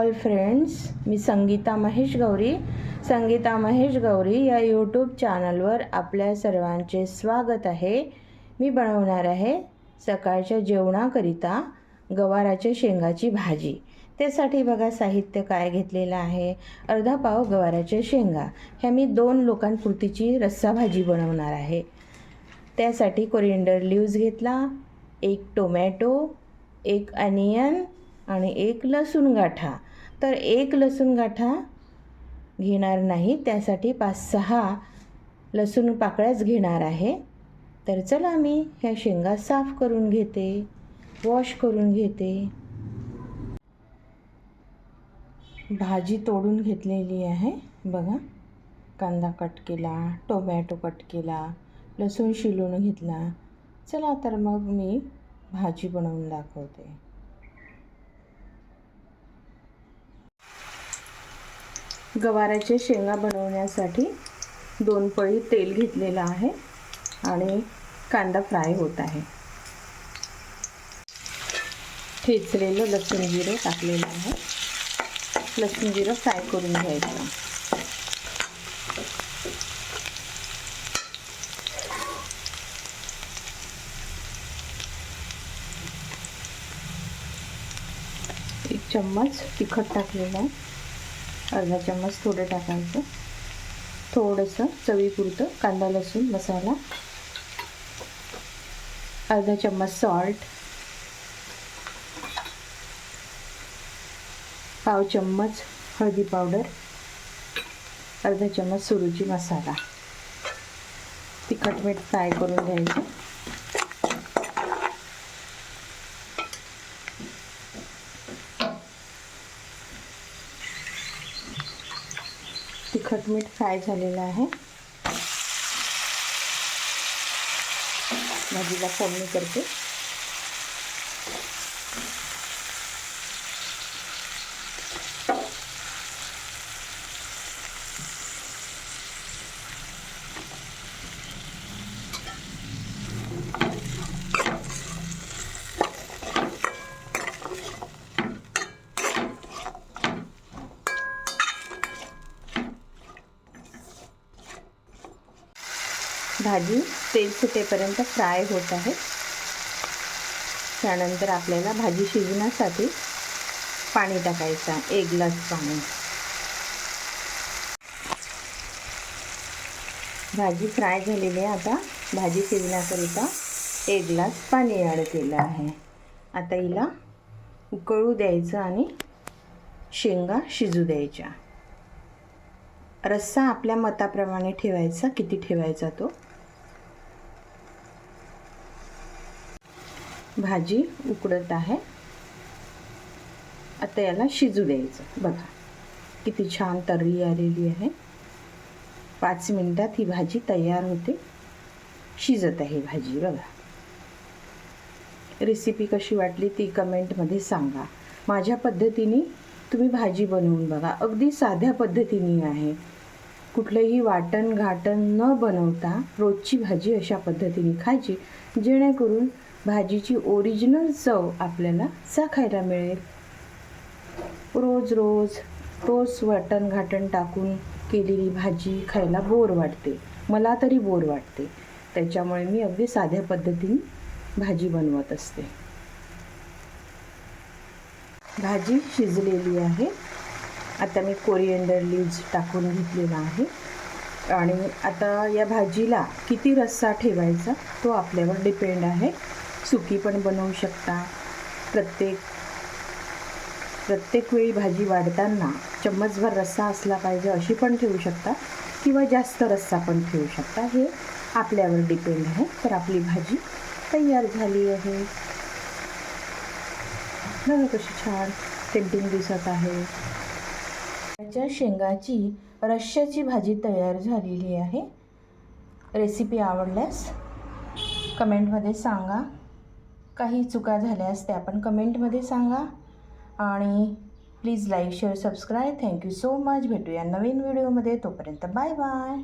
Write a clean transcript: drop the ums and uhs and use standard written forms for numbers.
All friends, मी संगीता महेश गौरी या YouTube चॅनलवर आपल्या सर्वांचे स्वागत आहे। मी बनवणार आहे सकाळच्या जेवणाकरिता गवाराच्या शेंगाची भाजी। त्यासाठी बघा साहित्य काय घेतलेलं आहे। अर्धा पाव गवाराच्या शेंगा, ह्या मी 2 लोकांपुरतीची रस्सा भाजी बनवणार आहे। त्यासाठी कोरिएंडर लीव्स घेतला, 1 टोमॅटो, 1 अनियन आणि 1 लसूण गाठा। तर 1 लसूण गाठा घेणार नाही, त्यासाठी 5-6 लसूण पाकळ्याच घेणार आहे। तर चला मी ह्या शेंगा साफ करून घेते, वॉश करून घेते। भाजी तोडून घेतलेली आहे बघा। कांदा कट केला, टोमॅटो कट केला, लसूण शिलून घेतला। चला तर मग मी भाजी बनवून दाखवते। गवाराच्या शेंगा बनवण्यासाठी 2 पळी तेल घेतलेलं आहे आणि कांदा फ्राय होत आहे। ठेचलेलं लसूण जिरं टाकलेलं आहे। लसूण जिरं फ्राय करून घ्यायचं। एक चम्मच तिखट टाकलेलं आहे, अर्धा चम्मच थोडं टाकायचं, थोडंसं चवीपुरतं कांदा लसूण मसाला, अर्धा चम्मच सॉल्ट, पाव चम्मच हळदी पावडर, अर्धा चम्मच सुरुची मसाला। तिखट मीठ फ्राय करून घ्यायचं। तिखट मीठ फ्राय झालेलं आहे। भाजीला फोडणी करते। भाजी तेल सुटेपर्यंत फ्राय होत आहे। त्यानंतर आपल्याला भाजी शिजण्यासाठी पाणी टाकायचं, 1 ग्लास पाणी। भाजी फ्राय झालेली आहे। आता भाजी शिजण्याकरिता 1 ग्लास पाणी ॲड केलं आहे। आता हिला उकळू द्यायचं आणि शेंगा शिजू द्यायच्या। रस्सा आपल्या मताप्रमाणे ठेवायचा, किती ठेवायचा तो। भाजी उकडत आहे, आता याला शिजू द्यायचं। बघा किती छान तर्री आलेली आहे। 5 मिनिटात ही भाजी तयार होते, शिजत आहे भाजी। बघा रेसिपी कशी वाटली ती कमेंटमध्ये सांगा। माझ्या पद्धतीने तुम्ही भाजी बनवून बघा, अगदी साध्या पद्धतीने आहे। कुठलंही वाटण घाटण न बनवता रोजची भाजी अशा पद्धतीने खायची, जेणेकरून भाजीची ओरिजिनल चव आपल्याला चाखायला मिळेल। रोज वाटण घाटण टाकून केलेली भाजी खायला बोर वाटते, मला तरी बोर वाटते। त्याच्यामुळे मी अगदी साध्या पद्धतीने भाजी बनवत असते। भाजी शिजलेली आहे। आता मी कोरिएंडर लीव्स टाकून घेतलेला आहे आणि आता या भाजीला किती रस्सा ठेवायचा तो आपल्यावर डिपेंड आहे। सुकी पण बनवू शकता, प्रत्येक वेळी भाजी वाढताना चम्मचभर रस्सा असला पाहिजे अशी पण ठेवू शकता, किंवा जास्त रस्सा पण ठेवू शकता, हे आपल्यावर डिपेंड आहे। तर आपली भाजी तयार झाली आहे। बघा कशी छान टेम्पटिंग दिसत आहे। गवाराच्या शेंगाची रश्श्याची भाजी तयार झालेली आहे। रेसिपी आवडल्यास कमेंटमध्ये सांगा, काही चुका झाल्यास त्या पण कमेंटमध्ये सांगा आणि please like share subscribe. Thank you so much. भेटूया नवीन व्हिडिओमध्ये, तोपर्यंत बाय बाय।